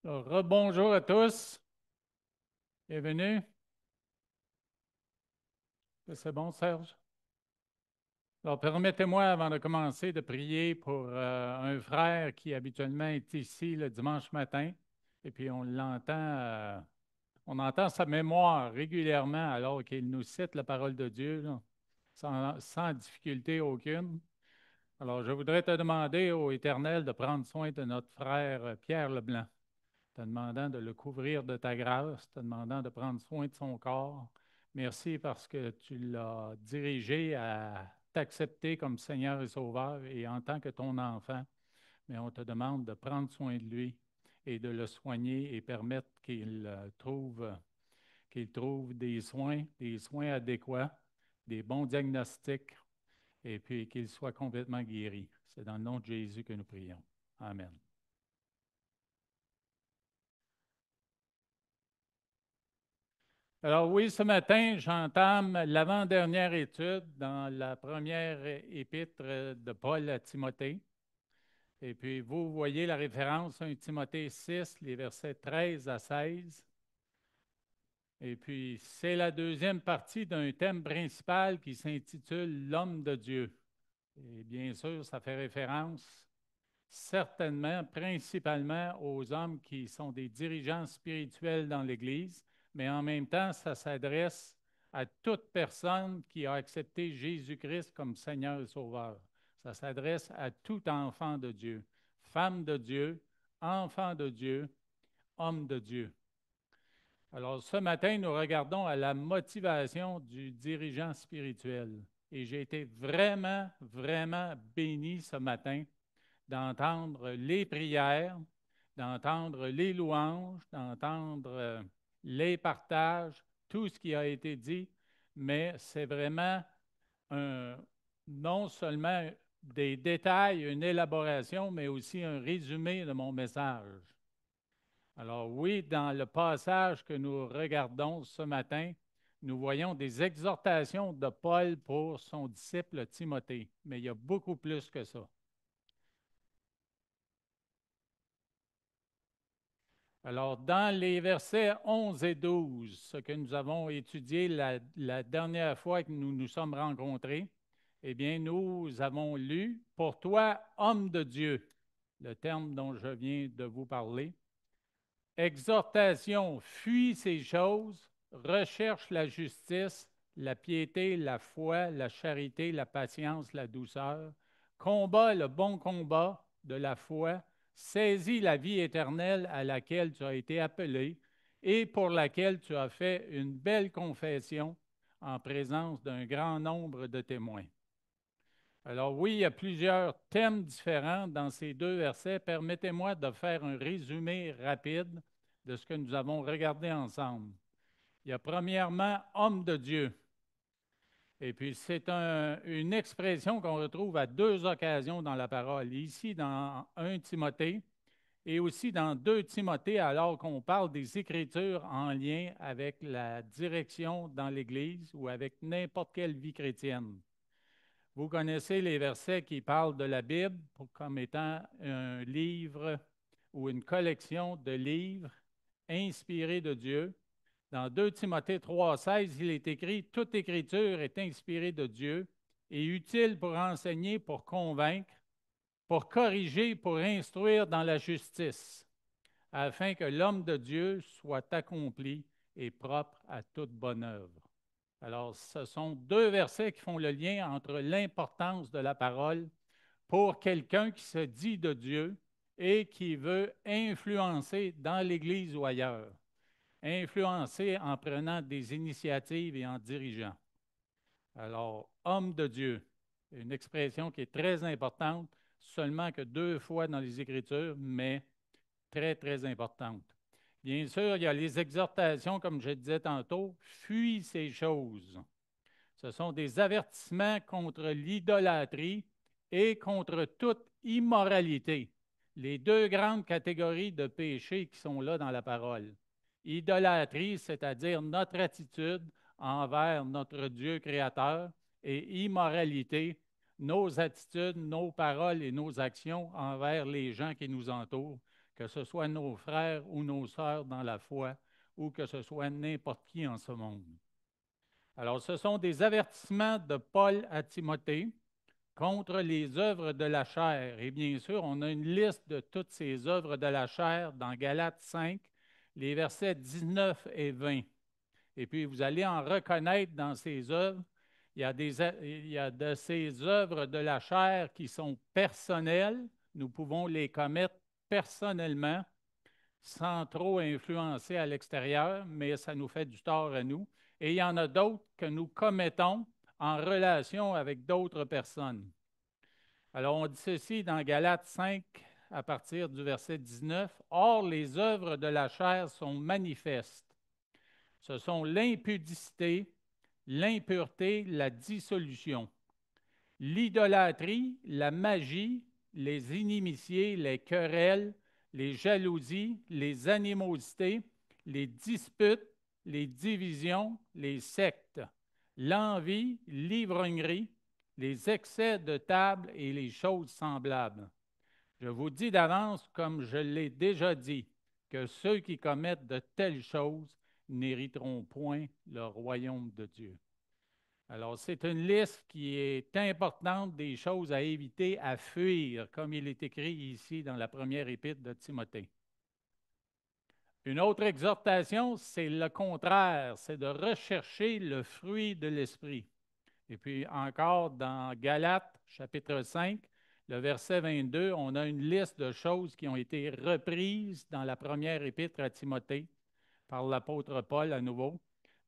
Alors, rebonjour à tous. Bienvenue. C'est bon, Serge? Alors, permettez-moi, avant de commencer, de prier pour un frère qui habituellement est ici le dimanche matin. Et puis, on entend sa mémoire régulièrement alors qu'il nous cite la parole de Dieu, là, sans difficulté aucune. Alors, je voudrais te demander au Éternel de prendre soin de notre frère Pierre Leblanc, te demandant de le couvrir de ta grâce, te demandant de prendre soin de son corps. Merci parce que tu l'as dirigé à t'accepter comme Seigneur et Sauveur et en tant que ton enfant. Mais on te demande de prendre soin de lui et de le soigner et permettre qu'il trouve des soins adéquats, des bons diagnostics et puis qu'il soit complètement guéri. C'est dans le nom de Jésus que nous prions. Amen. Alors oui, ce matin, j'entame l'avant-dernière étude dans la première épître de Paul à Timothée. Et puis, vous voyez la référence 1 Timothée 6, les versets 13 à 16. Et puis, c'est la deuxième partie d'un thème principal qui s'intitule L'homme de Dieu. Et bien sûr, ça fait référence certainement, principalement aux hommes qui sont des dirigeants spirituels dans l'Église, mais en même temps, ça s'adresse à toute personne qui a accepté Jésus-Christ comme Seigneur et Sauveur. Ça s'adresse à tout enfant de Dieu, femme de Dieu, enfant de Dieu, homme de Dieu. Alors, ce matin, nous regardons à la motivation du dirigeant spirituel. Et j'ai été vraiment, vraiment béni ce matin d'entendre les prières, d'entendre les louanges, d'entendre les partages, tout ce qui a été dit, mais c'est vraiment un, non seulement des détails, une élaboration, mais aussi un résumé de mon message. Alors oui, dans le passage que nous regardons ce matin, nous voyons des exhortations de Paul pour son disciple Timothée, mais il y a beaucoup plus que ça. Alors, dans les versets 11 et 12, ce que nous avons étudié la dernière fois que nous nous sommes rencontrés, eh bien, nous avons lu pour toi, homme de Dieu, le terme dont je viens de vous parler. Exhortation, fuis ces choses, recherche la justice, la piété, la foi, la charité, la patience, la douceur. Combat le bon combat de la foi, saisis la vie éternelle à laquelle tu as été appelé et pour laquelle tu as fait une belle confession en présence d'un grand nombre de témoins. Alors oui, il y a plusieurs thèmes différents dans ces deux versets. Permettez-moi de faire un résumé rapide de ce que nous avons regardé ensemble. Il y a premièrement homme de Dieu. Et puis c'est une expression qu'on retrouve à deux occasions dans la parole. Ici dans 1 Timothée et aussi dans 2 Timothée, alors qu'on parle des Écritures en lien avec la direction dans l'Église ou avec n'importe quelle vie chrétienne. Vous connaissez les versets qui parlent de la Bible comme étant un livre ou une collection de livres inspirés de Dieu. Dans 2 Timothée 3,16, il est écrit: toute écriture est inspirée de Dieu et utile pour enseigner, pour convaincre, pour corriger, pour instruire dans la justice, afin que l'homme de Dieu soit accompli et propre à toute bonne œuvre. Alors, ce sont deux versets qui font le lien entre l'importance de la parole pour quelqu'un qui se dit de Dieu et qui veut influencer dans l'Église ou ailleurs. Influencer en prenant des initiatives et en dirigeant. Alors, homme de Dieu, une expression qui est très importante, seulement que deux fois dans les Écritures, mais très, très importante. Bien sûr, il y a les exhortations, comme je disais tantôt, fuis ces choses. Ce sont des avertissements contre l'idolâtrie et contre toute immoralité. Les deux grandes catégories de péchés qui sont là dans la parole. Idolâtrie, c'est-à-dire notre attitude envers notre Dieu créateur, et immoralité, nos attitudes, nos paroles et nos actions envers les gens qui nous entourent, que ce soit nos frères ou nos sœurs dans la foi, ou que ce soit n'importe qui en ce monde. Alors, ce sont des avertissements de Paul à Timothée contre les œuvres de la chair. Et bien sûr, on a une liste de toutes ces œuvres de la chair dans Galates 5, les versets 19 et 20. Et puis, vous allez en reconnaître dans ces œuvres. Il y a de ces œuvres de la chair qui sont personnelles. Nous pouvons les commettre personnellement, sans trop influencer à l'extérieur, mais ça nous fait du tort à nous. Et il y en a d'autres que nous commettons en relation avec d'autres personnes. Alors, on dit ceci dans Galates 5, à partir du verset 19. Or, les œuvres de la chair sont manifestes. Ce sont l'impudicité, l'impureté, la dissolution, l'idolâtrie, la magie, les inimitiés, les querelles, les jalousies, les animosités, les disputes, les divisions, les sectes, l'envie, l'ivrognerie, les excès de table et les choses semblables. Je vous dis d'avance, comme je l'ai déjà dit, que ceux qui commettent de telles choses n'hériteront point le royaume de Dieu. Alors, c'est une liste qui est importante des choses à éviter, à fuir, comme il est écrit ici dans la première épître de Timothée. Une autre exhortation, c'est le contraire, c'est de rechercher le fruit de l'esprit. Et puis encore dans Galates, chapitre 5, le verset 22, on a une liste de choses qui ont été reprises dans la première épître à Timothée par l'apôtre Paul à nouveau.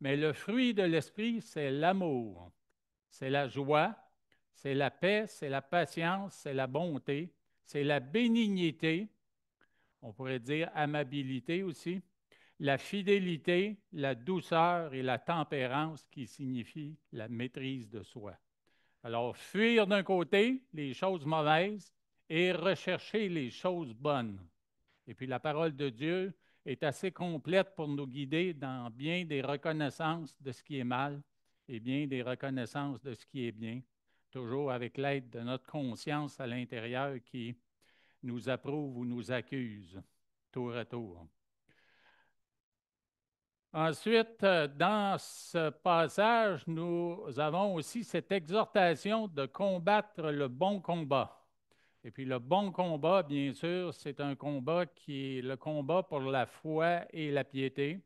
Mais le fruit de l'esprit, c'est l'amour, c'est la joie, c'est la paix, c'est la patience, c'est la bonté, c'est la bénignité, on pourrait dire amabilité aussi, la fidélité, la douceur et la tempérance qui signifie la maîtrise de soi. Alors, fuir d'un côté les choses mauvaises et rechercher les choses bonnes. Et puis la parole de Dieu est assez complète pour nous guider dans bien des reconnaissances de ce qui est mal et bien des reconnaissances de ce qui est bien, toujours avec l'aide de notre conscience à l'intérieur qui nous approuve ou nous accuse tour à tour. Ensuite, dans ce passage, nous avons aussi cette exhortation de combattre le bon combat. Et puis le bon combat, bien sûr, c'est un combat qui est le combat pour la foi et la piété.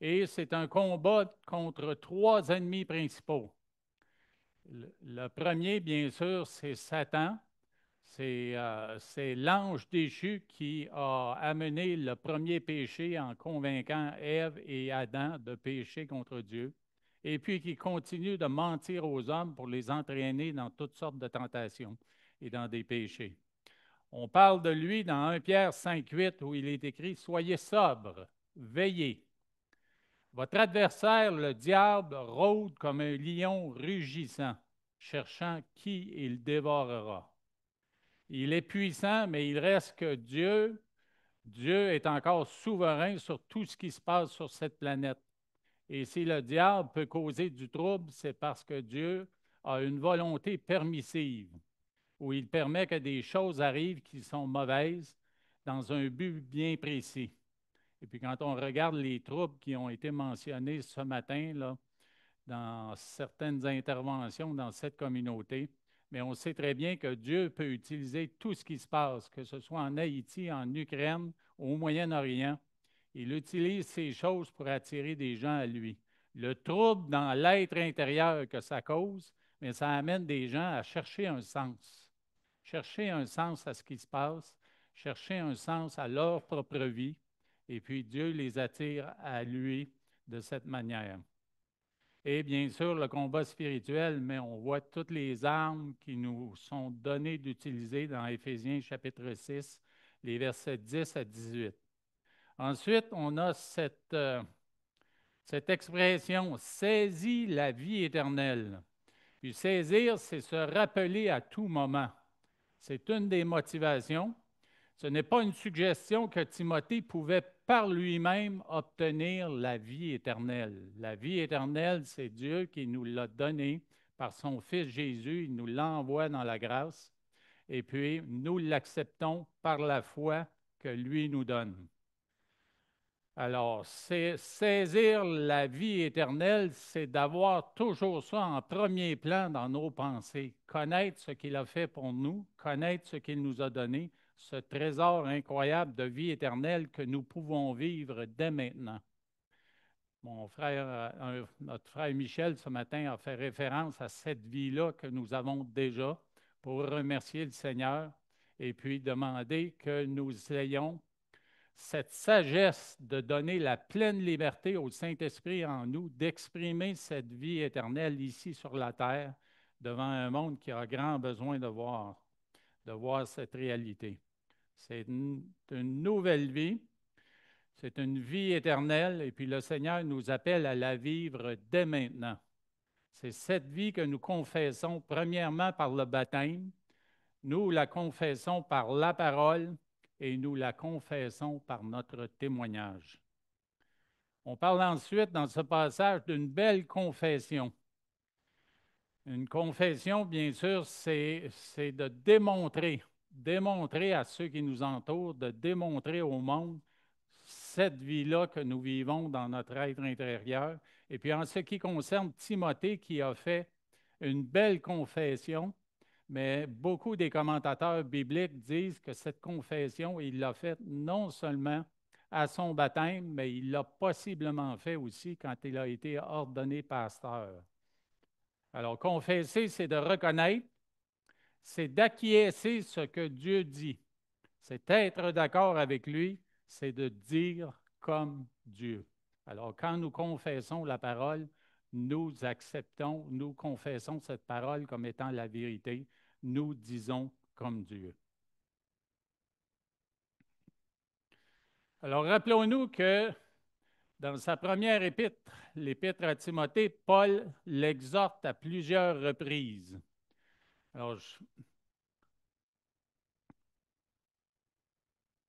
Et c'est un combat contre trois ennemis principaux. Le premier, bien sûr, c'est Satan. C'est l'ange déchu qui a amené le premier péché en convainquant Ève et Adam de pécher contre Dieu, et puis qui continue de mentir aux hommes pour les entraîner dans toutes sortes de tentations et dans des péchés. On parle de lui dans 1 Pierre 5,8 où il est écrit « Soyez sobres, veillez. Votre adversaire, le diable, rôde comme un lion rugissant, cherchant qui il dévorera. » Il est puissant, mais il reste que Dieu est encore souverain sur tout ce qui se passe sur cette planète. Et si le diable peut causer du trouble, c'est parce que Dieu a une volonté permissive, où il permet que des choses arrivent qui sont mauvaises dans un but bien précis. Et puis quand on regarde les troubles qui ont été mentionnés ce matin, là, dans certaines interventions dans cette communauté, mais on sait très bien que Dieu peut utiliser tout ce qui se passe, que ce soit en Haïti, en Ukraine, au Moyen-Orient. Il utilise ces choses pour attirer des gens à lui. Le trouble dans l'être intérieur que ça cause, mais ça amène des gens à chercher un sens. Chercher un sens à ce qui se passe, chercher un sens à leur propre vie, et puis Dieu les attire à lui de cette manière. Et bien sûr, le combat spirituel, mais on voit toutes les armes qui nous sont données d'utiliser dans Éphésiens chapitre 6, les versets 10 à 18. Ensuite, on a cette expression « saisis la vie éternelle ». Puis saisir, c'est se rappeler à tout moment. C'est une des motivations. Ce n'est pas une suggestion que Timothée pouvait par lui-même obtenir la vie éternelle. La vie éternelle, c'est Dieu qui nous l'a donnée par son Fils Jésus. Il nous l'envoie dans la grâce. Et puis, nous l'acceptons par la foi que lui nous donne. Alors, saisir la vie éternelle, c'est d'avoir toujours ça en premier plan dans nos pensées, connaître ce qu'il a fait pour nous, connaître ce qu'il nous a donné, ce trésor incroyable de vie éternelle que nous pouvons vivre dès maintenant. Mon frère, notre frère Michel, ce matin, a fait référence à cette vie-là que nous avons déjà pour remercier le Seigneur et puis demander que nous ayons cette sagesse de donner la pleine liberté au Saint-Esprit en nous, d'exprimer cette vie éternelle ici sur la terre devant un monde qui a grand besoin de voir cette réalité. C'est une nouvelle vie. C'est une vie éternelle et puis le Seigneur nous appelle à la vivre dès maintenant. C'est cette vie que nous confessons premièrement par le baptême, nous la confessons par la parole et nous la confessons par notre témoignage. On parle ensuite dans ce passage d'une belle confession. Une confession, bien sûr, c'est de démontrer à ceux qui nous entourent, de démontrer au monde cette vie-là que nous vivons dans notre être intérieur. Et puis en ce qui concerne Timothée qui a fait une belle confession, mais beaucoup des commentateurs bibliques disent que cette confession, il l'a faite non seulement à son baptême, mais il l'a possiblement fait aussi quand il a été ordonné pasteur. Alors, confesser, c'est de reconnaître, c'est d'acquiescer ce que Dieu dit. C'est être d'accord avec lui, c'est de dire comme Dieu. Alors, quand nous confessons la parole, nous acceptons, nous confessons cette parole comme étant la vérité. Nous disons comme Dieu. Alors, rappelons-nous que dans sa première épître, l'épître à Timothée, Paul l'exhorte à plusieurs reprises.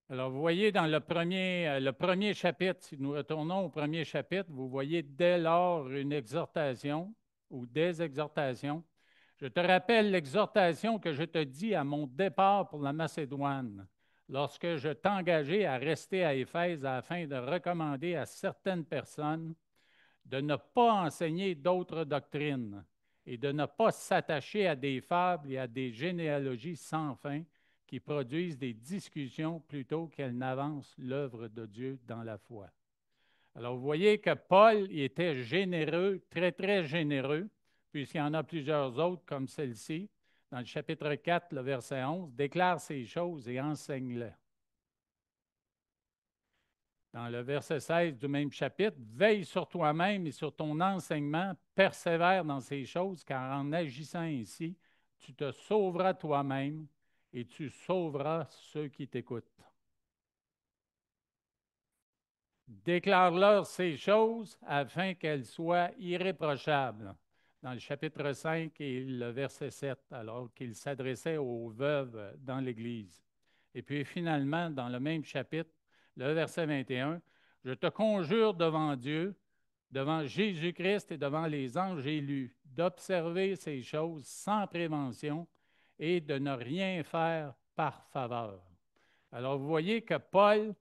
Alors, vous voyez dans le premier chapitre, si nous retournons au premier chapitre, vous voyez dès lors une exhortation ou des exhortations. Je te rappelle l'exhortation que je te dis à mon départ pour la Macédoine, lorsque je t'engageai à rester à Éphèse afin de recommander à certaines personnes de ne pas enseigner d'autres doctrines et de ne pas s'attacher à des fables et à des généalogies sans fin qui produisent des discussions plutôt qu'elles n'avancent l'œuvre de Dieu dans la foi. Alors, vous voyez que Paul il était généreux, très, très généreux, puisqu'il y en a plusieurs autres comme celle-ci. Dans le chapitre 4, le verset 11, déclare ces choses et enseigne-les. Dans le verset 16 du même chapitre, veille sur toi-même et sur ton enseignement, persévère dans ces choses, car en agissant ainsi, tu te sauveras toi-même et tu sauveras ceux qui t'écoutent. Déclare-leur ces choses afin qu'elles soient irréprochables. Dans le chapitre 5 et le verset 7, alors qu'il s'adressait aux veuves dans l'Église. Et puis finalement, dans le même chapitre, le verset 21, je te conjure devant Dieu, devant Jésus-Christ et devant les anges élus, d'observer ces choses sans prévention et de ne rien faire par faveur. Alors, vous voyez que Paul,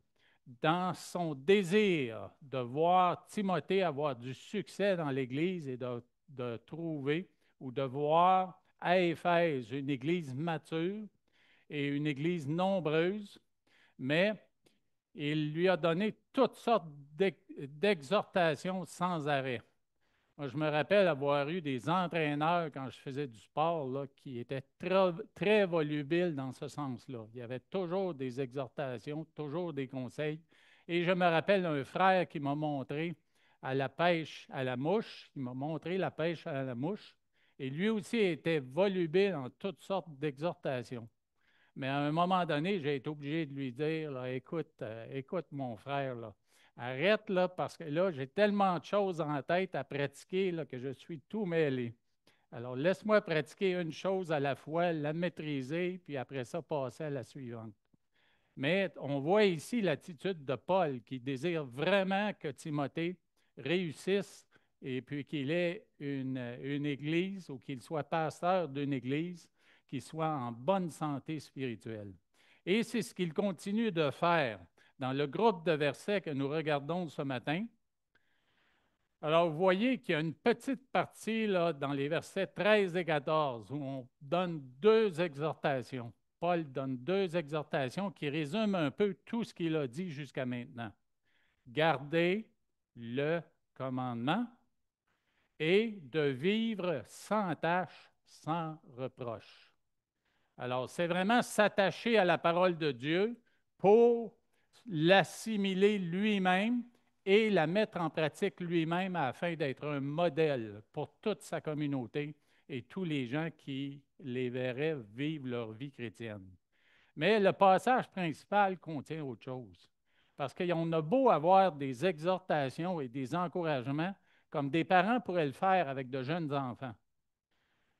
dans son désir de voir Timothée avoir du succès dans l'Église et de trouver ou de voir à Éphèse une Église mature et une Église nombreuse, mais il lui a donné toutes sortes d'exhortations sans arrêt. Moi, je me rappelle avoir eu des entraîneurs quand je faisais du sport là, qui étaient très, très volubiles dans ce sens-là. Il y avait toujours des exhortations, toujours des conseils. Et je me rappelle un frère qui m'a montré à la pêche à la mouche. Il m'a montré la pêche à la mouche. Et lui aussi était volubile en toutes sortes d'exhortations. Mais à un moment donné, j'ai été obligé de lui dire, là, écoute mon frère, là, arrête là, parce que là, j'ai tellement de choses en tête à pratiquer là, que je suis tout mêlé. Alors, laisse-moi pratiquer une chose à la fois, la maîtriser, puis après ça, passer à la suivante. Mais on voit ici l'attitude de Paul qui désire vraiment que Timothée réussisse et puis qu'il ait une église ou qu'il soit pasteur d'une église qui soit en bonne santé spirituelle. Et c'est ce qu'il continue de faire dans le groupe de versets que nous regardons ce matin. Alors, vous voyez qu'il y a une petite partie là, dans les versets 13 et 14 où on donne deux exhortations. Paul donne deux exhortations qui résument un peu tout ce qu'il a dit jusqu'à maintenant. Gardez le commandement et de vivre sans tâche, sans reproche. Alors, c'est vraiment s'attacher à la parole de Dieu pour l'assimiler lui-même et la mettre en pratique lui-même afin d'être un modèle pour toute sa communauté et tous les gens qui les verraient vivre leur vie chrétienne. Mais le passage principal contient autre chose. Parce qu'on a beau avoir des exhortations et des encouragements, comme des parents pourraient le faire avec de jeunes enfants.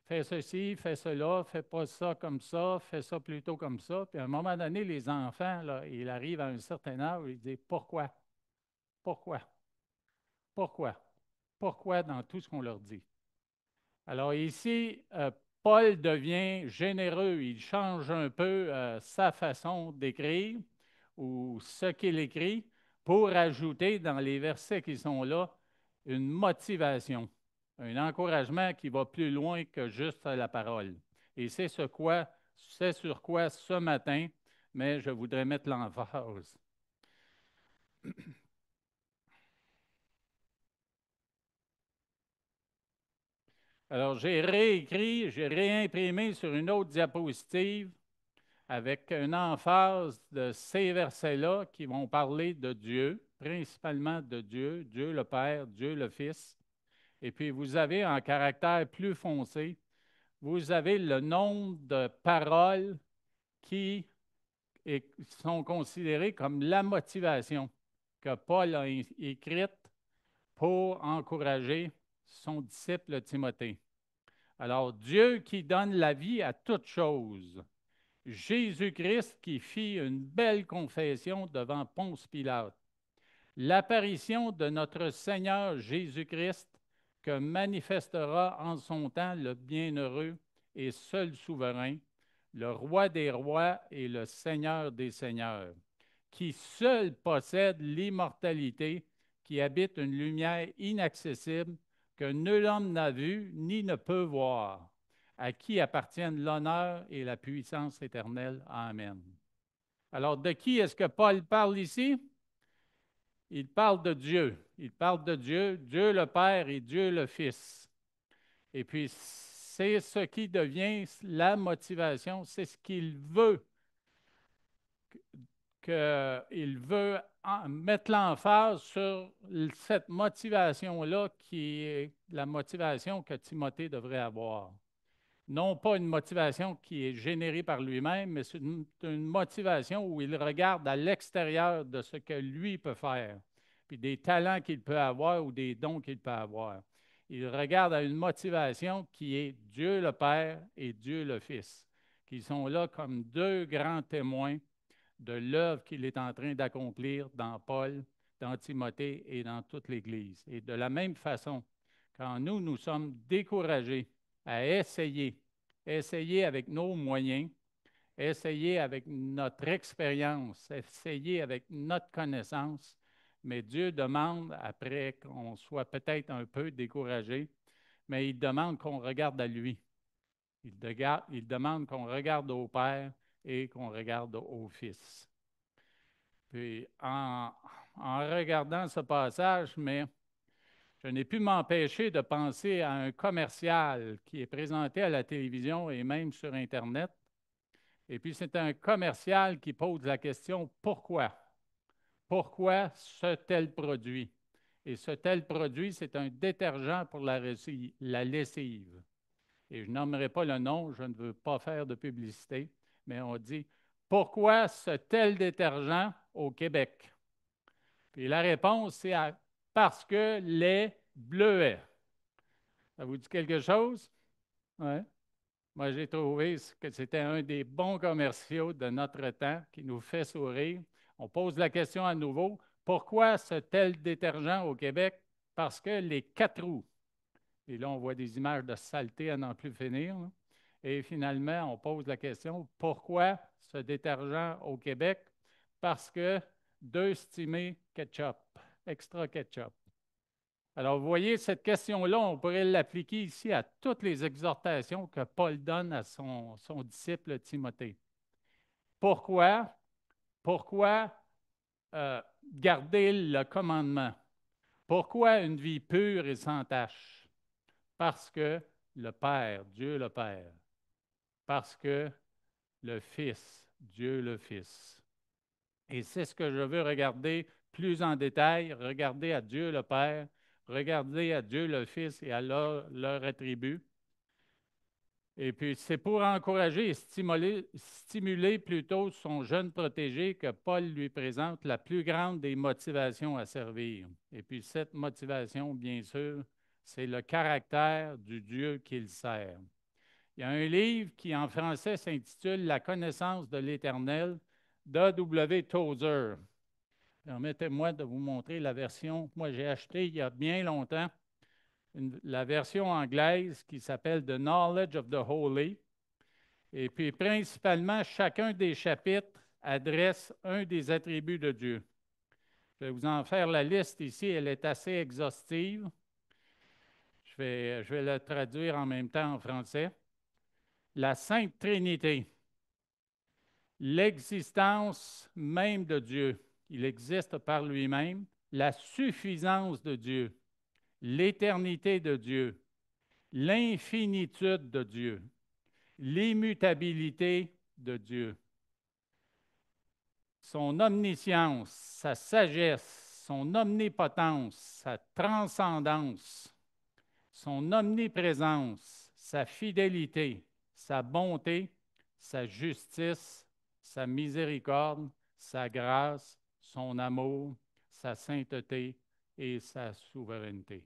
Fais ceci, fais cela, fais pas ça comme ça, fais ça plutôt comme ça. Puis à un moment donné, les enfants, là, ils arrivent à un certain âge, ils disent pourquoi? Pourquoi? Pourquoi? Pourquoi dans tout ce qu'on leur dit? Alors ici, Paul devient généreux, il change un peu sa façon d'écrire ou ce qu'il écrit pour ajouter dans les versets qui sont là une motivation, un encouragement qui va plus loin que juste la parole. Et c'est sur quoi ce matin, mais je voudrais mettre l'emphase. Alors j'ai réimprimé sur une autre diapositive avec une emphase de ces versets-là qui vont parler de Dieu, principalement de Dieu, Dieu le Père, Dieu le Fils. Et puis vous avez en caractère plus foncé, vous avez le nombre de paroles qui sont considérées comme la motivation que Paul a écrite pour encourager son disciple Timothée. Alors, Dieu qui donne la vie à toute chose. Jésus-Christ qui fit une belle confession devant Ponce Pilate. L'apparition de notre Seigneur Jésus-Christ que manifestera en son temps le bienheureux et seul souverain, le roi des rois et le Seigneur des seigneurs, qui seul possède l'immortalité, qui habite une lumière inaccessible que nul homme n'a vue ni ne peut voir, à qui appartiennent l'honneur et la puissance éternelle. Amen. Alors, de qui est-ce que Paul parle ici? Il parle de Dieu. Il parle de Dieu, Dieu le Père et Dieu le Fils. Et puis, c'est ce qui devient la motivation, c'est ce qu'il veut, qu'il veut mettre l'emphase sur cette motivation-là qui est la motivation que Timothée devrait avoir. Non pas une motivation qui est générée par lui-même, mais c'est une motivation où il regarde à l'extérieur de ce que lui peut faire, puis des talents qu'il peut avoir ou des dons qu'il peut avoir. Il regarde à une motivation qui est Dieu le Père et Dieu le Fils, qui sont là comme deux grands témoins de l'œuvre qu'il est en train d'accomplir dans Paul, dans Timothée et dans toute l'Église. Et de la même façon, quand nous sommes découragés à essayer avec nos moyens, essayer avec notre expérience, essayer avec notre connaissance, mais Dieu demande, après qu'on soit peut-être un peu découragé, mais il demande qu'on regarde à lui. Il demande qu'on regarde au Père et qu'on regarde au Fils. Puis en regardant ce passage, mais je n'ai pu m'empêcher de penser à un commercial qui est présenté à la télévision et même sur Internet. Et puis, c'est un commercial qui pose la question pourquoi? Pourquoi ce tel produit? Et ce tel produit, c'est un détergent pour la lessive. Et je nommerai pas le nom, je ne veux pas faire de publicité, mais on dit pourquoi ce tel détergent au Québec? Puis la réponse, c'est parce que les bleuets. Ça vous dit quelque chose? Oui. Moi, j'ai trouvé que c'était un des bons commerciaux de notre temps qui nous fait sourire. On pose la question à nouveau, pourquoi ce tel détergent au Québec? Parce que les 4 roues, et là, on voit des images de saleté à n'en plus finir, là. Et finalement, on pose la question, pourquoi ce détergent au Québec? Parce que deux stimés ketchup, extra ketchup. Alors, vous voyez, cette question-là, on pourrait l'appliquer ici à toutes les exhortations que Paul donne à son disciple Timothée. Pourquoi? Pourquoi garder le commandement? Pourquoi une vie pure et sans tache? Parce que le Père, Dieu le Père, parce que le Fils, Dieu le Fils. Et c'est ce que je veux regarder plus en détail, regarder à Dieu le Père, regarder à Dieu le Fils et à leur attribut. Et puis, c'est pour encourager et stimuler plutôt son jeune protégé que Paul lui présente la plus grande des motivations à servir. Et puis, cette motivation, bien sûr, c'est le caractère du Dieu qu'il sert. Il y a un livre qui, en français, s'intitule La connaissance de l'Éternel d'A.W. Tozer. Permettez-moi de vous montrer la version que moi j'ai achetée il y a bien longtemps, la version anglaise qui s'appelle The Knowledge of the Holy. Et puis, principalement, chacun des chapitres adresse un des attributs de Dieu. Je vais vous en faire la liste ici, elle est assez exhaustive. Je vais la traduire en même temps en français. La Sainte Trinité, l'existence même de Dieu, il existe par lui-même, la suffisance de Dieu, l'éternité de Dieu, l'infinitude de Dieu, l'immutabilité de Dieu, son omniscience, sa sagesse, son omnipotence, sa transcendance, son omniprésence, sa fidélité, sa bonté, sa justice, sa miséricorde, sa grâce, son amour, sa sainteté et sa souveraineté.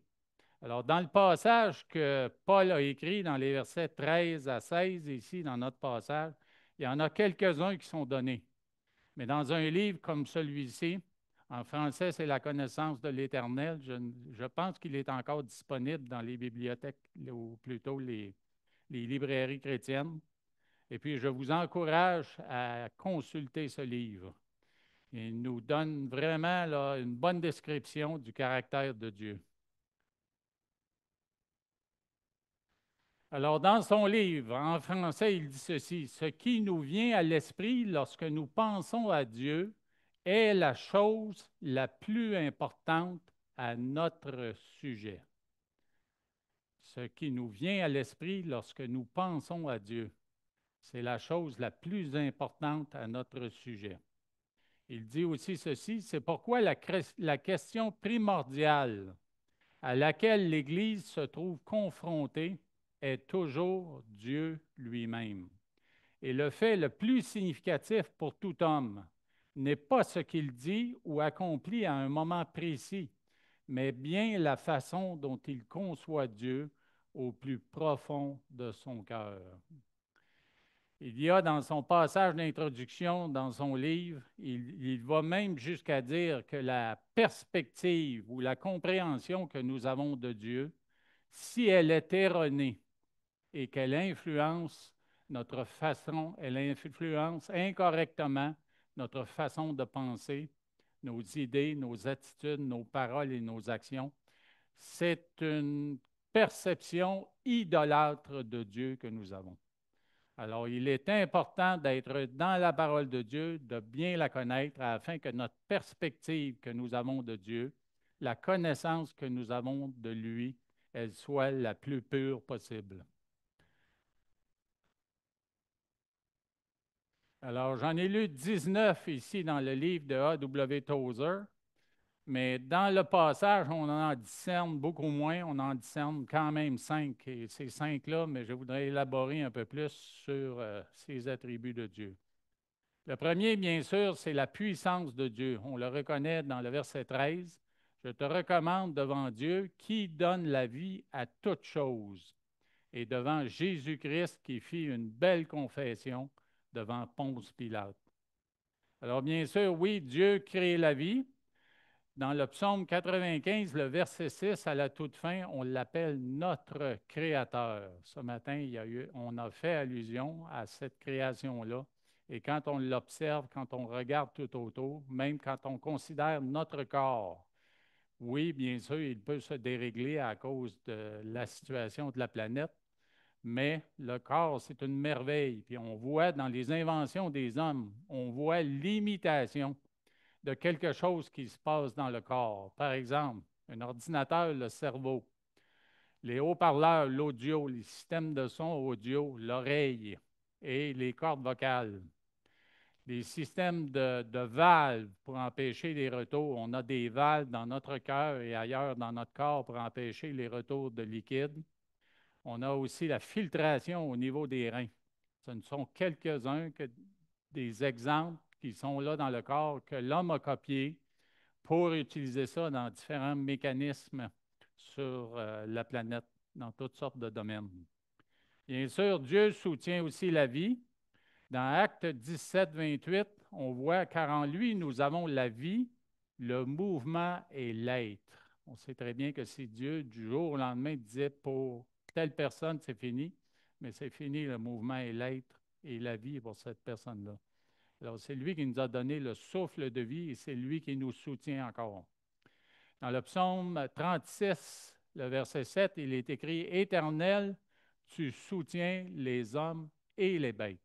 Alors, dans le passage que Paul a écrit dans les versets 13 à 16, ici dans notre passage, il y en a quelques-uns qui sont donnés. Mais dans un livre comme celui-ci, en français, c'est La connaissance de l'Éternel. Je pense qu'il est encore disponible dans les bibliothèques ou plutôt les librairies chrétiennes. Et puis, je vous encourage à consulter ce livre. Il nous donne vraiment là, une bonne description du caractère de Dieu. Alors, dans son livre, en français, il dit ceci: Ce qui nous vient à l'esprit lorsque nous pensons à Dieu est la chose la plus importante à notre sujet. Ce qui nous vient à l'esprit lorsque nous pensons à Dieu, c'est la chose la plus importante à notre sujet. Il dit aussi ceci: c'est pourquoi la question primordiale à laquelle l'Église se trouve confrontée est toujours Dieu lui-même. Et le fait le plus significatif pour tout homme n'est pas ce qu'il dit ou accomplit à un moment précis, mais bien la façon dont il conçoit Dieu au plus profond de son cœur. Il y a dans son passage d'introduction, dans son livre, il va même jusqu'à dire que la perspective ou la compréhension que nous avons de Dieu, si elle est erronée et qu'elle influence notre façon, elle influence incorrectement notre façon de penser, nos idées, nos attitudes, nos paroles et nos actions, c'est une perception idolâtre de Dieu que nous avons. Alors, il est important d'être dans la parole de Dieu, de bien la connaître, afin que notre perspective que nous avons de Dieu, la connaissance que nous avons de lui, elle soit la plus pure possible. Alors, j'en ai lu 19 ici dans le livre de A.W. Tozer, mais dans le passage, on en discerne beaucoup moins, on en discerne quand même 5. Et ces 5-là, mais je voudrais élaborer un peu plus sur ces attributs de Dieu. Le premier, bien sûr, c'est la puissance de Dieu. On le reconnaît dans le verset 13. Je te recommande devant Dieu qui donne la vie à toutes choses et devant Jésus-Christ qui fit une belle confession devant Ponce Pilate. Alors, bien sûr, oui, Dieu crée la vie, Dans le psaume 95, le verset 6, à la toute fin, on l'appelle notre Créateur. Ce matin, on a fait allusion à cette création-là. Et quand on l'observe, quand on regarde tout autour, même quand on considère notre corps, oui, bien sûr, il peut se dérégler à cause de la situation de la planète, mais le corps, c'est une merveille. Puis on voit dans les inventions des hommes, on voit l'imitation de quelque chose qui se passe dans le corps. Par exemple, un ordinateur, le cerveau, les haut-parleurs, l'audio, les systèmes de son audio, l'oreille et les cordes vocales. Les systèmes de valves pour empêcher les retours. On a des valves dans notre cœur et ailleurs dans notre corps pour empêcher les retours de liquide. On a aussi la filtration au niveau des reins. Ce ne sont quelques-uns que des exemples qui sont là dans le corps que l'homme a copiés pour utiliser ça dans différents mécanismes sur la planète, dans toutes sortes de domaines. Bien sûr, Dieu soutient aussi la vie. Dans Acte 17, 28, on voit car en lui, nous avons la vie, le mouvement et l'être. On sait très bien que si Dieu, du jour au lendemain, disait pour telle personne, c'est fini, mais c'est fini le mouvement et l'être et la vie pour cette personne-là. Alors, c'est lui qui nous a donné le souffle de vie et c'est lui qui nous soutient encore. Dans le psaume 36, le verset 7, il est écrit « Éternel, tu soutiens les hommes et les bêtes. »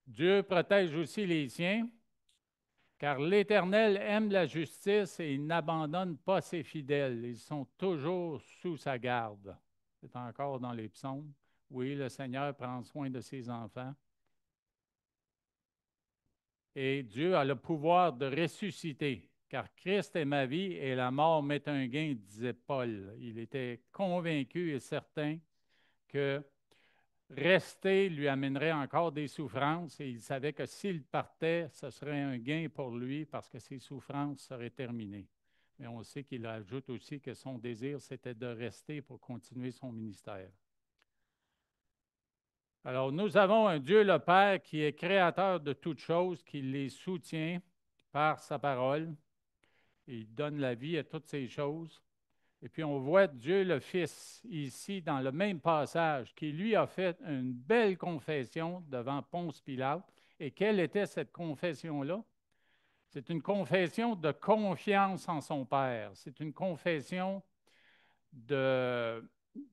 Dieu protège aussi les siens, car l'Éternel aime la justice et il n'abandonne pas ses fidèles. Ils sont toujours sous sa garde. C'est encore dans les psaumes. Oui, le Seigneur prend soin de ses enfants. Et Dieu a le pouvoir de ressusciter, car Christ est ma vie et la mort m'est un gain, disait Paul. Il était convaincu et certain que rester lui amènerait encore des souffrances et il savait que s'il partait, ce serait un gain pour lui parce que ses souffrances seraient terminées. Mais on sait qu'il ajoute aussi que son désir, c'était de rester pour continuer son ministère. Alors, nous avons un Dieu le Père qui est créateur de toutes choses, qui les soutient par sa parole. Il donne la vie à toutes ces choses. Et puis, on voit Dieu le Fils ici dans le même passage, qui lui a fait une belle confession devant Ponce Pilate. Et quelle était cette confession-là? C'est une confession de confiance en son Père. C'est une confession de,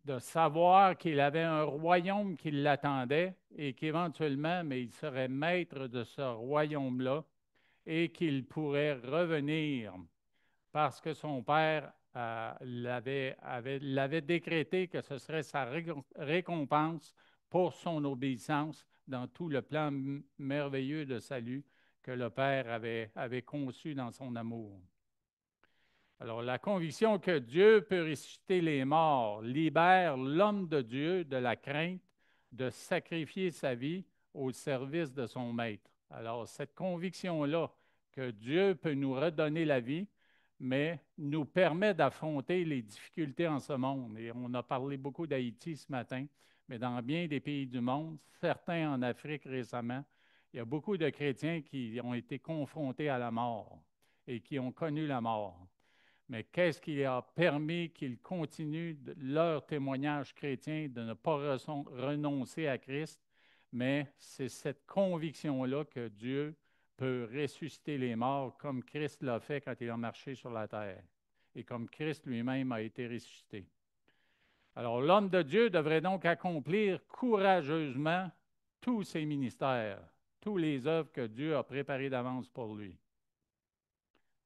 de savoir qu'il avait un royaume qui l'attendait et qu'éventuellement, mais il serait maître de ce royaume-là et qu'il pourrait revenir parce que son père l'avait décrété que ce serait sa récompense pour son obéissance dans tout le plan merveilleux de salut que le Père avait conçu dans son amour. Alors, la conviction que Dieu peut ressusciter les morts libère l'homme de Dieu de la crainte de sacrifier sa vie au service de son maître. Alors, cette conviction-là que Dieu peut nous redonner la vie, mais nous permet d'affronter les difficultés en ce monde. Et on a parlé beaucoup d'Haïti ce matin, mais dans bien des pays du monde, certains en Afrique récemment, il y a beaucoup de chrétiens qui ont été confrontés à la mort et qui ont connu la mort. Mais qu'est-ce qui a permis qu'ils continuent leur témoignage chrétien de ne pas renoncer à Christ? Mais c'est cette conviction-là que Dieu peut ressusciter les morts comme Christ l'a fait quand il a marché sur la terre et comme Christ lui-même a été ressuscité. Alors l'homme de Dieu devrait donc accomplir courageusement tous ses ministères, toutes les œuvres que Dieu a préparées d'avance pour lui.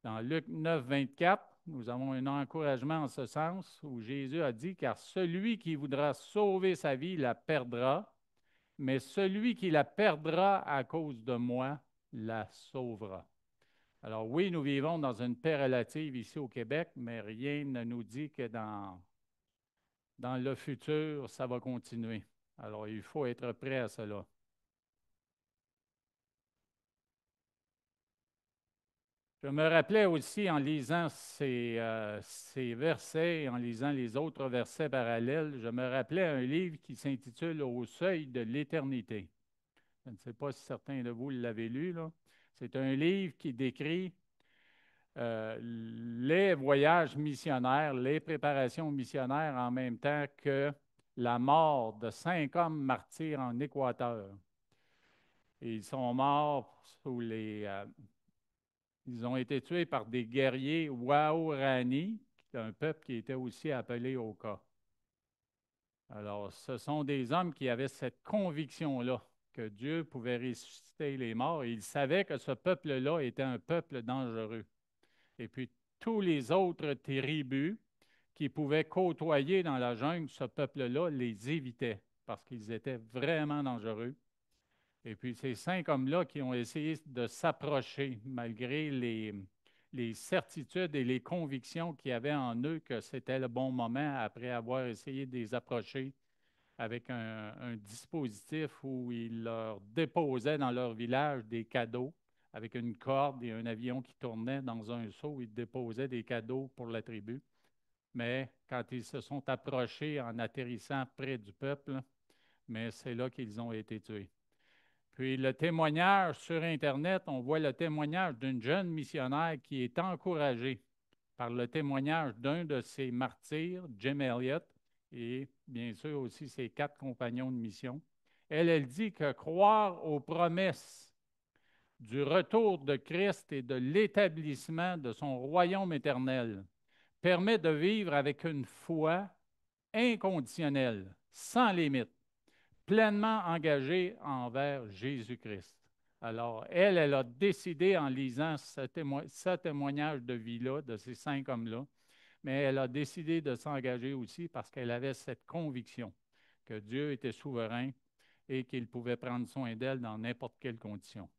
Dans Luc 9, 24, nous avons un encouragement en ce sens où Jésus a dit, car celui qui voudra sauver sa vie la perdra, mais celui qui la perdra à cause de moi la sauvera. Alors oui, nous vivons dans une paix relative ici au Québec, mais rien ne nous dit que dans le futur, ça va continuer. Alors il faut être prêt à cela. Je me rappelais aussi en lisant ces versets, en lisant les autres versets parallèles, je me rappelais un livre qui s'intitule Au seuil de l'éternité. Je ne sais pas si certains de vous l'avez lu, là. C'est un livre qui décrit les voyages missionnaires, les préparations missionnaires en même temps que la mort de 5 hommes martyrs en Équateur. Et ils sont morts ils ont été tués par des guerriers Waorani, un peuple qui était aussi appelé Oka. Alors, ce sont des hommes qui avaient cette conviction-là que Dieu pouvait ressusciter les morts et ils savaient que ce peuple-là était un peuple dangereux. Et puis, tous les autres tribus qui pouvaient côtoyer dans la jungle ce peuple-là les évitaient parce qu'ils étaient vraiment dangereux. Et puis, ces 5 hommes-là qui ont essayé de s'approcher malgré les certitudes et les convictions qu'il y avait en eux que c'était le bon moment après avoir essayé de les approcher avec un dispositif où ils leur déposaient dans leur village des cadeaux avec une corde et un avion qui tournait dans un seau. Ils déposaient des cadeaux pour la tribu. Mais quand ils se sont approchés en atterrissant près du peuple, mais c'est là qu'ils ont été tués. Puis le témoignage sur Internet, on voit le témoignage d'une jeune missionnaire qui est encouragée par le témoignage d'un de ses martyrs, Jim Elliot, et bien sûr aussi ses 4 compagnons de mission. Elle dit que croire aux promesses du retour de Christ et de l'établissement de son royaume éternel permet de vivre avec une foi inconditionnelle, sans limite, pleinement engagée envers Jésus-Christ. Alors, elle a décidé en lisant ce témoignage de vie-là, de ces 5 hommes-là, mais elle a décidé de s'engager aussi parce qu'elle avait cette conviction que Dieu était souverain et qu'il pouvait prendre soin d'elle dans n'importe quelle condition.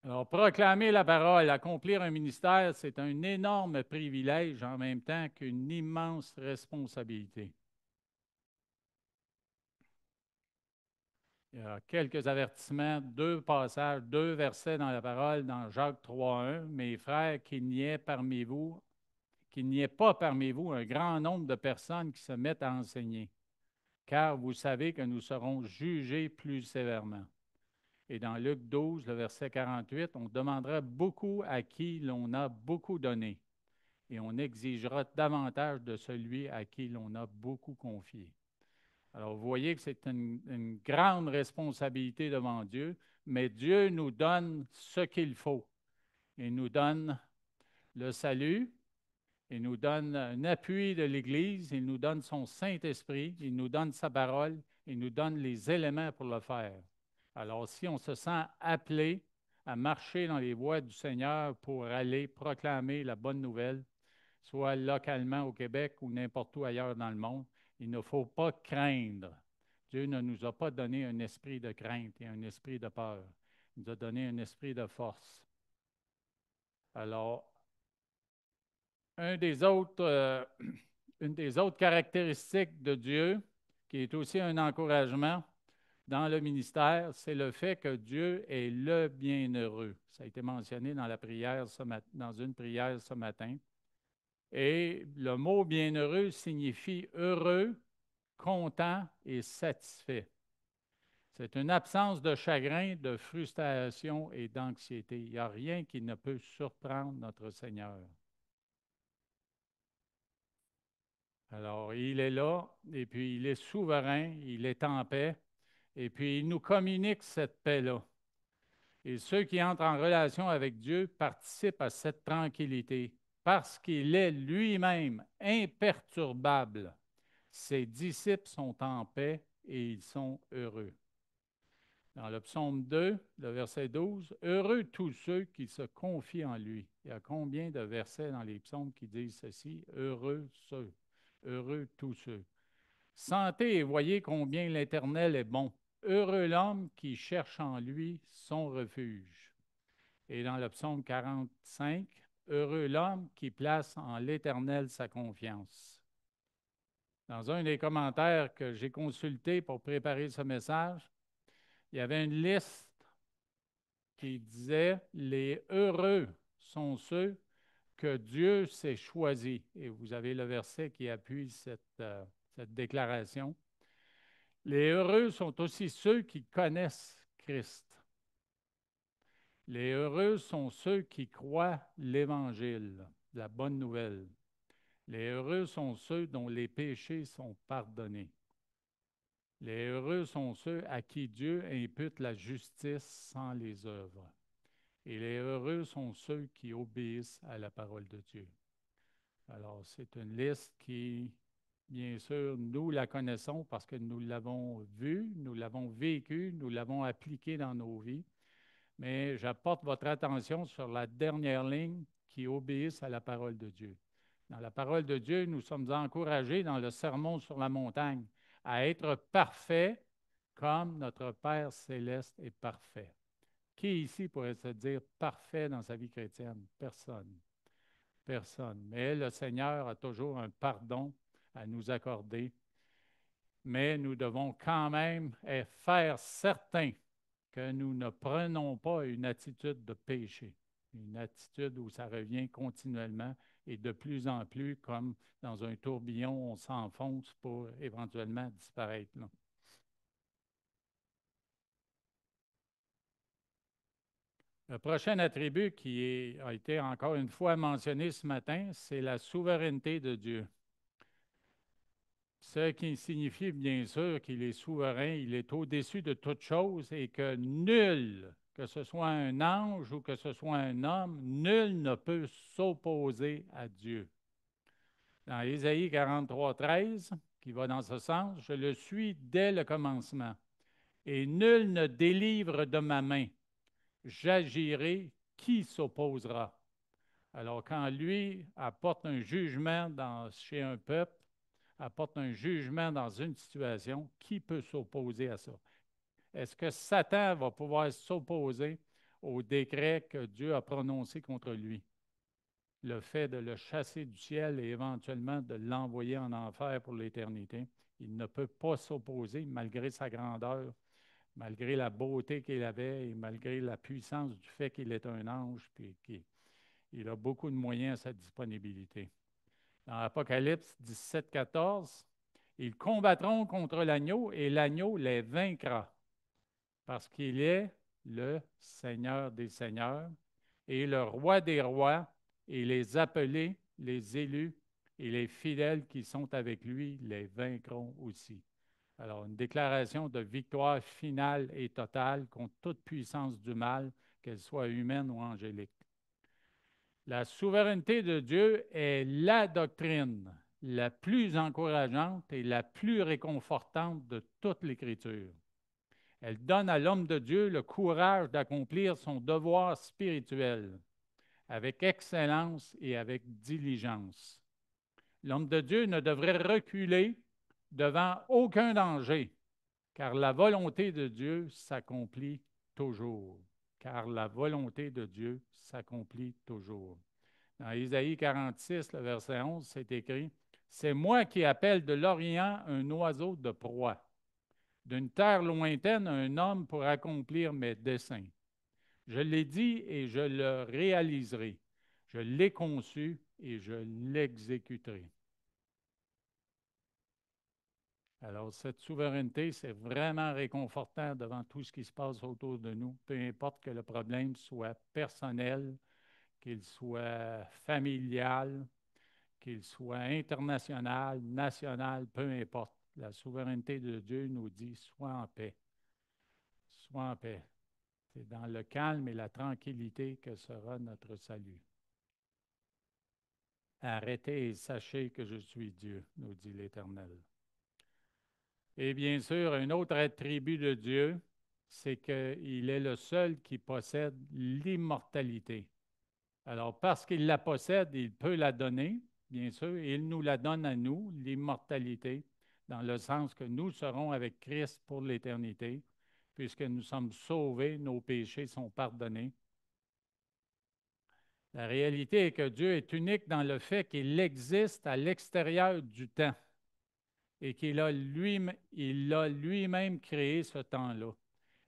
Alors, proclamer la parole, accomplir un ministère, c'est un énorme privilège en même temps qu'une immense responsabilité. Il y a quelques avertissements, 2 passages, 2 versets dans la parole, dans Jacques 3:1. Mes frères, qu'il n'y ait pas parmi vous un grand nombre de personnes qui se mettent à enseigner, car vous savez que nous serons jugés plus sévèrement. Et dans Luc 12, le verset 48, on demandera beaucoup à qui l'on a beaucoup donné, et on exigera davantage de celui à qui l'on a beaucoup confié. Alors, vous voyez que c'est une grande responsabilité devant Dieu, mais Dieu nous donne ce qu'il faut. Il nous donne le salut, il nous donne un appui de l'Église, il nous donne son Saint-Esprit, il nous donne sa parole, il nous donne les éléments pour le faire. Alors, si on se sent appelé à marcher dans les voies du Seigneur pour aller proclamer la bonne nouvelle, soit localement au Québec ou n'importe où ailleurs dans le monde, il ne faut pas craindre. Dieu ne nous a pas donné un esprit de crainte et un esprit de peur. Il nous a donné un esprit de force. Alors, une des autres caractéristiques de Dieu, qui est aussi un encouragement dans le ministère, c'est le fait que Dieu est le bienheureux. Ça a été mentionné dans la prière dans une prière ce matin. Et le mot bienheureux signifie heureux, content et satisfait. C'est une absence de chagrin, de frustration et d'anxiété. Il n'y a rien qui ne peut surprendre notre Seigneur. Alors, il est là, et puis il est souverain, il est en paix, et puis il nous communique cette paix-là. Et ceux qui entrent en relation avec Dieu participent à cette tranquillité parce qu'il est lui-même imperturbable. Ses disciples sont en paix et ils sont heureux. Dans le psaume 2, le verset 12, heureux tous ceux qui se confient en lui. Il y a combien de versets dans les psaumes qui disent ceci? Heureux ceux, heureux tous ceux. Sentez et voyez combien l'Éternel est bon. Heureux l'homme qui cherche en lui son refuge. Et dans le psaume 45, heureux l'homme qui place en l'Éternel sa confiance. Dans un des commentaires que j'ai consultés pour préparer ce message, il y avait une liste qui disait les heureux sont ceux que Dieu s'est choisis. Et vous avez le verset qui appuie cette déclaration. Les heureux sont aussi ceux qui connaissent Christ. Les heureux sont ceux qui croient l'Évangile, la bonne nouvelle. Les heureux sont ceux dont les péchés sont pardonnés. Les heureux sont ceux à qui Dieu impute la justice sans les œuvres. Et les heureux sont ceux qui obéissent à la parole de Dieu. Alors, c'est une liste qui, bien sûr, nous la connaissons parce que nous l'avons vue, nous l'avons vécue, nous l'avons appliquée dans nos vies. Mais j'apporte votre attention sur la dernière ligne qui obéissent à la parole de Dieu. Dans la parole de Dieu, nous sommes encouragés dans le sermon sur la montagne à être parfaits comme notre Père céleste est parfait. Qui ici pourrait se dire parfait dans sa vie chrétienne? Personne. Personne. Mais le Seigneur a toujours un pardon à nous accorder. Mais nous devons quand même faire certain que nous ne prenons pas une attitude de péché, une attitude où ça revient continuellement et de plus en plus comme dans un tourbillon, on s'enfonce pour éventuellement disparaître là. Le prochain attribut a été encore une fois mentionné ce matin, c'est la souveraineté de Dieu. Ce qui signifie bien sûr qu'il est souverain, il est au-dessus de toute chose et que nul, que ce soit un ange ou que ce soit un homme, nul ne peut s'opposer à Dieu. Dans Ésaïe 43, 13, qui va dans ce sens, je le suis dès le commencement, et nul ne délivre de ma main. J'agirai, qui s'opposera? Alors, quand lui apporte un jugement chez un peuple, apporte un jugement dans une situation, qui peut s'opposer à ça? Est-ce que Satan va pouvoir s'opposer au décret que Dieu a prononcé contre lui? Le fait de le chasser du ciel et éventuellement de l'envoyer en enfer pour l'éternité. Il ne peut pas s'opposer malgré sa grandeur, malgré la beauté qu'il avait et malgré la puissance du fait qu'il est un ange, puis qu'il a beaucoup de moyens à sa disponibilité. Dans Apocalypse 17, 14, ils combattront contre l'agneau et l'agneau les vaincra parce qu'il est le Seigneur des Seigneurs et le Roi des Rois et les appelés, les élus et les fidèles qui sont avec lui les vaincront aussi. Alors, une déclaration de victoire finale et totale contre toute puissance du mal, qu'elle soit humaine ou angélique. La souveraineté de Dieu est la doctrine la plus encourageante et la plus réconfortante de toute l'Écriture. Elle donne à l'homme de Dieu le courage d'accomplir son devoir spirituel avec excellence et avec diligence. L'homme de Dieu ne devrait reculer devant aucun danger, car la volonté de Dieu s'accomplit toujours. Car la volonté de Dieu s'accomplit toujours. Dans Isaïe 46, le verset 11, c'est écrit, « C'est moi qui appelle de l'Orient un oiseau de proie, d'une terre lointaine un homme pour accomplir mes desseins. Je l'ai dit et je le réaliserai. Je l'ai conçu et je l'exécuterai. » Alors, cette souveraineté, c'est vraiment réconfortant devant tout ce qui se passe autour de nous, peu importe que le problème soit personnel, qu'il soit familial, qu'il soit international, national, peu importe. La souveraineté de Dieu nous dit, sois en paix. Sois en paix. C'est dans le calme et la tranquillité que sera notre salut. Arrêtez et sachez que je suis Dieu, nous dit l'Éternel. Et bien sûr, un autre attribut de Dieu, c'est qu'il est le seul qui possède l'immortalité. Alors, parce qu'il la possède, il peut la donner, bien sûr, et il nous la donne à nous, l'immortalité, dans le sens que nous serons avec Christ pour l'éternité, puisque nous sommes sauvés, nos péchés sont pardonnés. La réalité est que Dieu est unique dans le fait qu'il existe à l'extérieur du temps et qu'il a lui-même créé ce temps-là.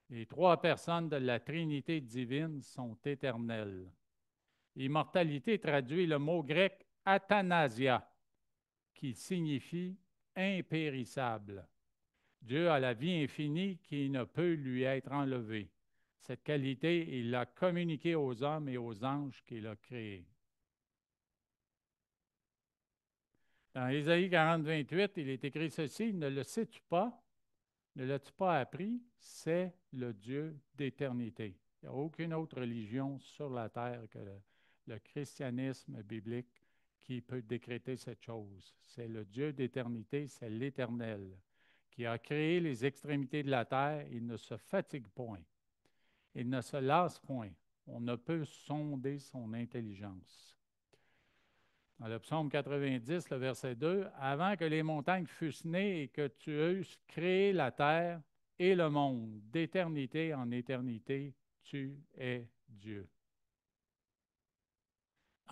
Les trois personnes de la Trinité divine sont éternelles. Immortalité traduit le mot grec athanasia, qui signifie impérissable. Dieu a la vie infinie qui ne peut lui être enlevée. Cette qualité, il l'a communiquée aux hommes et aux anges qu'il a créés. Dans Ésaïe 40, 28, il est écrit ceci: ne le sais-tu pas? Ne l'as-tu pas appris? C'est le Dieu d'éternité. Il n'y a aucune autre religion sur la terre que le christianisme biblique qui peut décréter cette chose. C'est le Dieu d'éternité, c'est l'Éternel, qui a créé les extrémités de la terre. Il ne se fatigue point, il ne se lasse point. On ne peut sonder son intelligence. Dans le psaume 90, le verset 2, avant que les montagnes fussent nées et que tu eusses créé la terre et le monde, d'éternité en éternité, tu es Dieu.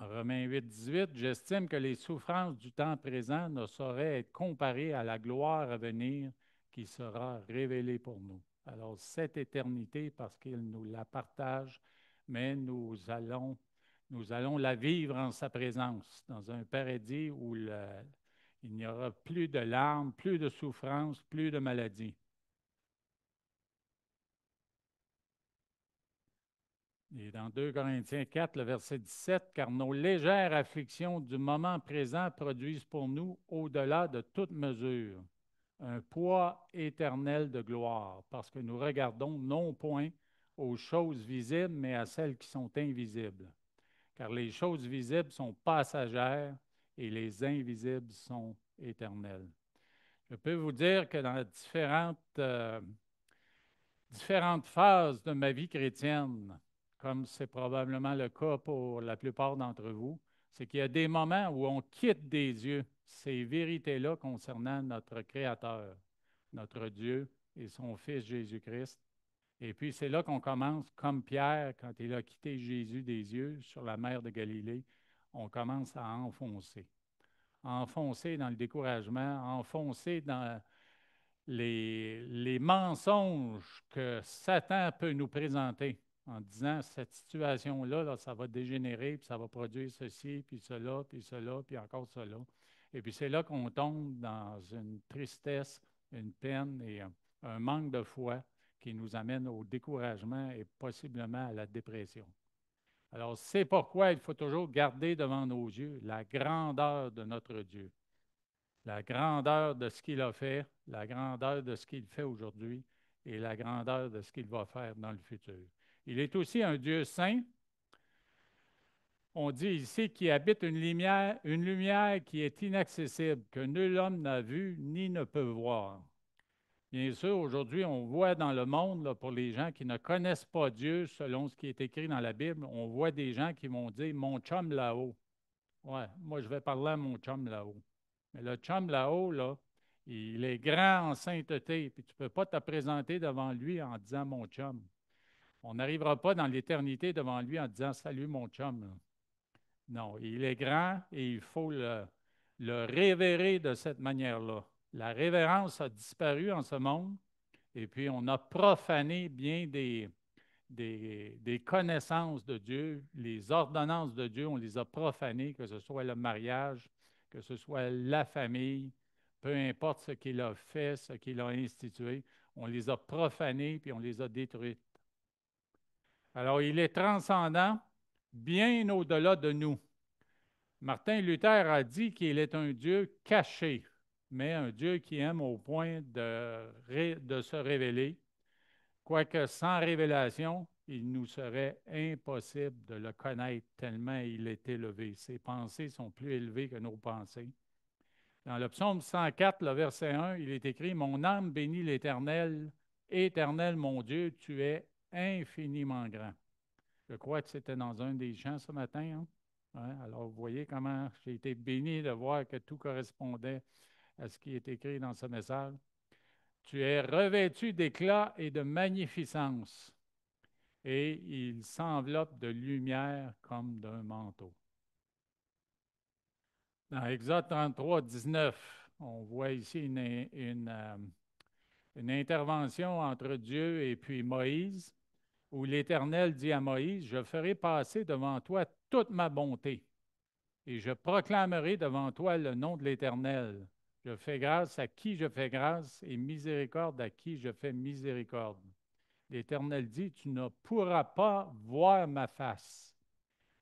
En Romains 8, 18, j'estime que les souffrances du temps présent ne sauraient être comparées à la gloire à venir qui sera révélée pour nous. Alors, cette éternité, parce qu'il nous la partage, mais nous allons la vivre en sa présence, dans un paradis où il n'y aura plus de larmes, plus de souffrances, plus de maladies. Et dans 2 Corinthiens 4, le verset 17, car nos légères afflictions du moment présent produisent pour nous, au-delà de toute mesure, un poids éternel de gloire, parce que nous regardons non point aux choses visibles, mais à celles qui sont invisibles. Car les choses visibles sont passagères et les invisibles sont éternelles. Je peux vous dire que dans différentes phases de ma vie chrétienne, comme c'est probablement le cas pour la plupart d'entre vous, c'est qu'il y a des moments où on quitte des yeux ces vérités-là concernant notre Créateur, notre Dieu et son Fils Jésus-Christ. Et puis c'est là qu'on commence, comme Pierre, quand il a quitté Jésus des yeux sur la mer de Galilée, on commence à enfoncer dans le découragement, enfoncer dans les mensonges que Satan peut nous présenter en disant cette situation-là, là, ça va dégénérer, puis ça va produire ceci, puis cela, puis encore cela. Et puis c'est là qu'on tombe dans une tristesse, une peine et un manque de foi qui nous amène au découragement et possiblement à la dépression. Alors, c'est pourquoi il faut toujours garder devant nos yeux la grandeur de notre Dieu, la grandeur de ce qu'il a fait, la grandeur de ce qu'il fait aujourd'hui et la grandeur de ce qu'il va faire dans le futur. Il est aussi un Dieu saint. On dit ici qu'il habite une lumière qui est inaccessible, que nul homme n'a vu ni ne peut voir. Bien sûr, aujourd'hui, on voit dans le monde, là, pour les gens qui ne connaissent pas Dieu, selon ce qui est écrit dans la Bible, on voit des gens qui vont dire mon chum là-haut. Ouais, moi, je vais parler à mon chum là-haut. Mais le chum là-haut, là, il est grand en sainteté, puis tu ne peux pas te présenter devant lui en disant mon chum. On n'arrivera pas dans l'éternité devant lui en disant salut mon chum, là. Non, il est grand et il faut le révérer de cette manière-là. La révérence a disparu en ce monde et puis on a profané bien des connaissances de Dieu, les ordonnances de Dieu, on les a profanées, que ce soit le mariage, que ce soit la famille, peu importe ce qu'il a fait, ce qu'il a institué, on les a profanées puis on les a détruites. Alors, il est transcendant, bien au-delà de nous. Martin Luther a dit qu'il est un Dieu caché, mais un Dieu qui aime au point de se révéler. Quoique sans révélation, il nous serait impossible de le connaître tellement il est élevé. Ses pensées sont plus élevées que nos pensées. Dans le psaume 104, le verset 1, il est écrit: mon âme bénit l'Éternel. Éternel, mon Dieu, tu es infiniment grand. Je crois que c'était dans un des chants ce matin. Hein? Ouais, alors, vous voyez comment j'ai été béni de voir que tout correspondait à ce qui est écrit dans ce message. Tu es revêtu d'éclat et de magnificence, et il s'enveloppe de lumière comme d'un manteau. Dans Exode 33, 19, on voit ici une intervention entre Dieu et puis Moïse, où l'Éternel dit à Moïse: je ferai passer devant toi toute ma bonté, et je proclamerai devant toi le nom de l'Éternel, Je fais grâce à qui je fais grâce et miséricorde à qui je fais miséricorde. L'Éternel dit, tu ne pourras pas voir ma face,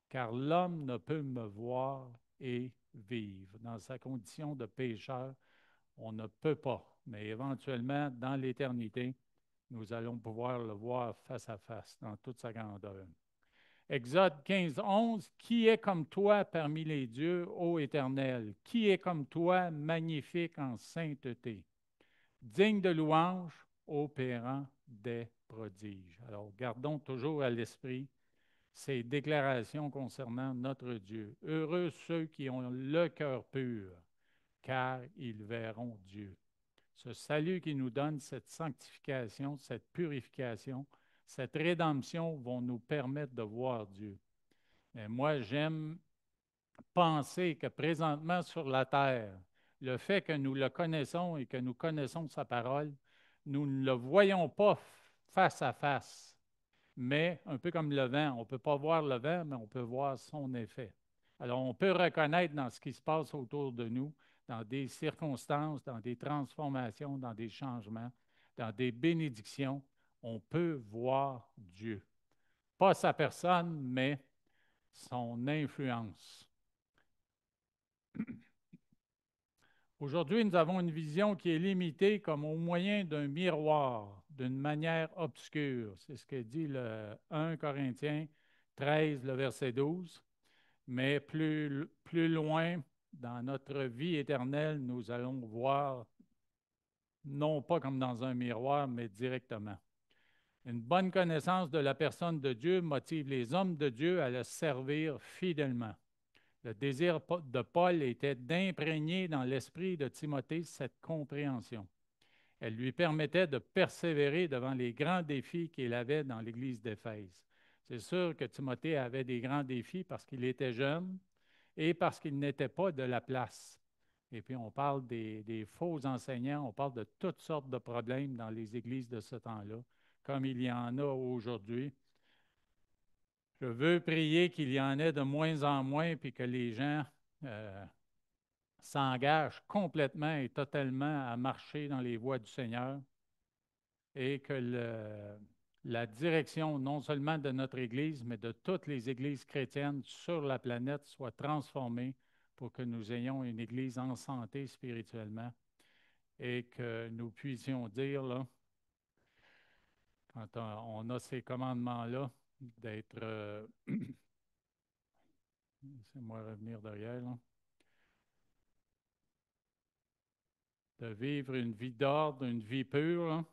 car l'homme ne peut me voir et vivre. Dans sa condition de pécheur, on ne peut pas, mais éventuellement, dans l'éternité, nous allons pouvoir le voir face à face dans toute sa grandeur. Exode 15, 11, qui est comme toi parmi les dieux, ô Éternel? Qui est comme toi, magnifique en sainteté, digne de louange, opérant des prodiges? Alors, gardons toujours à l'esprit ces déclarations concernant notre Dieu. Heureux ceux qui ont le cœur pur, car ils verront Dieu. Ce salut qui nous donne cette sanctification, cette purification, cette rédemption vont nous permettre de voir Dieu. Mais moi, j'aime penser que présentement sur la terre, le fait que nous le connaissons et que nous connaissons sa parole, nous ne le voyons pas face à face, mais un peu comme le vent. On ne peut pas voir le vent, mais on peut voir son effet. Alors, on peut reconnaître dans ce qui se passe autour de nous, dans des circonstances, dans des transformations, dans des changements, dans des bénédictions, on peut voir Dieu. Pas sa personne, mais son influence. Aujourd'hui, nous avons une vision qui est limitée comme au moyen d'un miroir, d'une manière obscure. C'est ce que dit le 1 Corinthiens 13, le verset 12. Mais plus loin, dans notre vie éternelle, nous allons voir, non pas comme dans un miroir, mais directement. Une bonne connaissance de la personne de Dieu motive les hommes de Dieu à le servir fidèlement. Le désir de Paul était d'imprégner dans l'esprit de Timothée cette compréhension. Elle lui permettait de persévérer devant les grands défis qu'il avait dans l'Église d'Éphèse. C'est sûr que Timothée avait des grands défis parce qu'il était jeune et parce qu'il n'était pas de la place. Et puis on parle des faux enseignants, on parle de toutes sortes de problèmes dans les églises de ce temps-là, comme il y en a aujourd'hui. Je veux prier qu'il y en ait de moins en moins, puis que les gens s'engagent complètement et totalement à marcher dans les voies du Seigneur et que la direction non seulement de notre Église, mais de toutes les églises chrétiennes sur la planète soit transformée pour que nous ayons une Église en santé spirituellement et que nous puissions dire, là, quand on a ces commandements-là, d'être, laissez-moi revenir derrière, là, de vivre une vie d'ordre, une vie pure, là,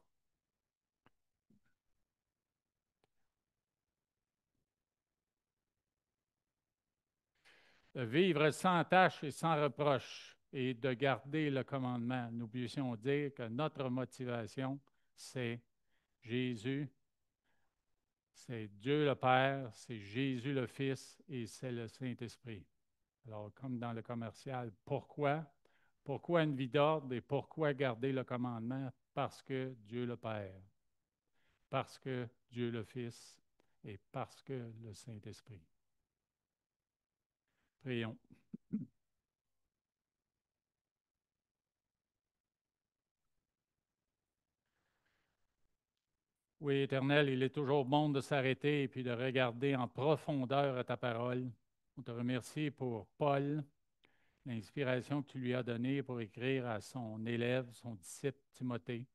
de vivre sans tâche et sans reproche et de garder le commandement. Nous puissions dire que notre motivation, c'est Jésus, c'est Dieu le Père, c'est Jésus le Fils et c'est le Saint-Esprit. Alors, comme dans le commercial, pourquoi? Pourquoi une vie d'ordre et pourquoi garder le commandement? Parce que Dieu le Père, parce que Dieu le Fils et parce que le Saint-Esprit. Prions. Oui, Éternel, il est toujours bon de s'arrêter et puis de regarder en profondeur à ta parole. On te remercie pour Paul, l'inspiration que tu lui as donnée pour écrire à son élève, son disciple Timothée.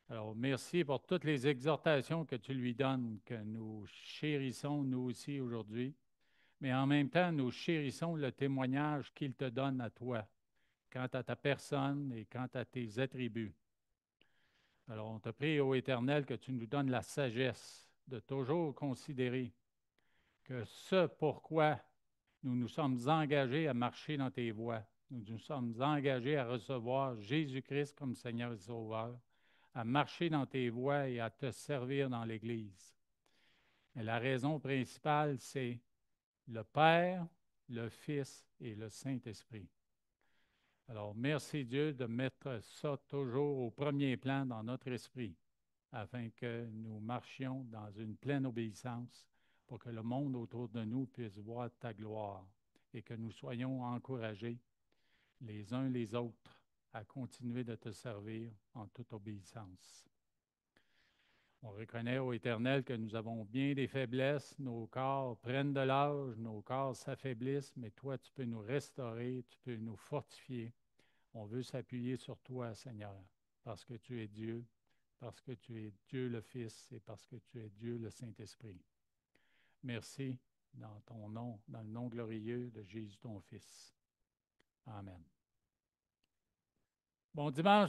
Alors, merci pour toutes les exhortations que tu lui donnes, que nous chérissons nous aussi aujourd'hui, mais en même temps, nous chérissons le témoignage qu'il te donne à toi, quant à ta personne et quant à tes attributs. Alors, on te prie, ô Éternel, que tu nous donnes la sagesse de toujours considérer que ce pourquoi nous nous sommes engagés à marcher dans tes voies, nous nous sommes engagés à recevoir Jésus-Christ comme Seigneur et Sauveur, à marcher dans tes voies et à te servir dans l'Église. Mais la raison principale, c'est le Père, le Fils et le Saint-Esprit. Alors, merci Dieu de mettre ça toujours au premier plan dans notre esprit, afin que nous marchions dans une pleine obéissance pour que le monde autour de nous puisse voir ta gloire et que nous soyons encouragés les uns les autres à continuer de te servir en toute obéissance. On reconnaît au Éternel que nous avons bien des faiblesses, nos corps prennent de l'âge, nos corps s'affaiblissent, mais toi, tu peux nous restaurer, tu peux nous fortifier. On veut s'appuyer sur toi, Seigneur, parce que tu es Dieu, parce que tu es Dieu le Fils et parce que tu es Dieu le Saint-Esprit. Merci dans ton nom, dans le nom glorieux de Jésus ton Fils. Amen. Bon dimanche.